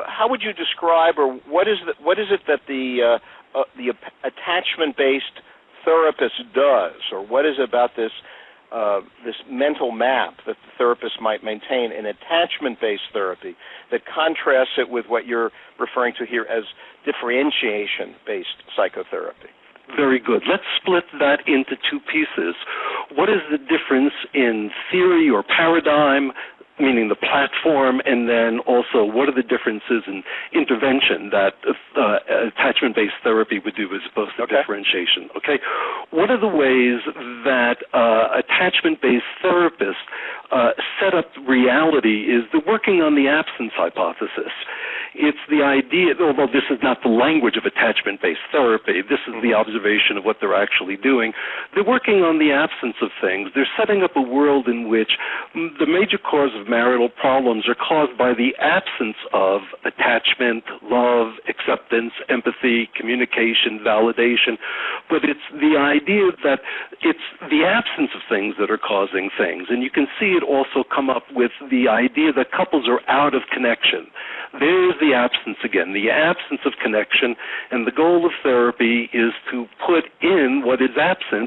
how would you describe, or what is it that the attachment-based therapist does, or what is it about this mental map that the therapist might maintain in attachment-based therapy that contrasts it with what you're referring to here as differentiation-based psychotherapy? Very good. Let's split that into two pieces. What is the difference in theory or paradigm, meaning the platform, and then also what are the differences in intervention that attachment-based therapy would do as opposed to differentiation? Okay. One of the ways that attachment-based therapists set up reality is they're working on the absence hypothesis. It's the idea, although this is not the language of attachment-based therapy, this is the observation of what they're actually doing. They're working on the absence of things. They're setting up a world in which the major cause of marital problems are caused by the absence of attachment, love, acceptance, empathy, communication, validation. But it's the idea that it's the absence of things that are causing things. And you can see it also come up with the idea that couples are out of connection. There's the absence again, the absence of connection, and the goal of therapy is to put in what is absent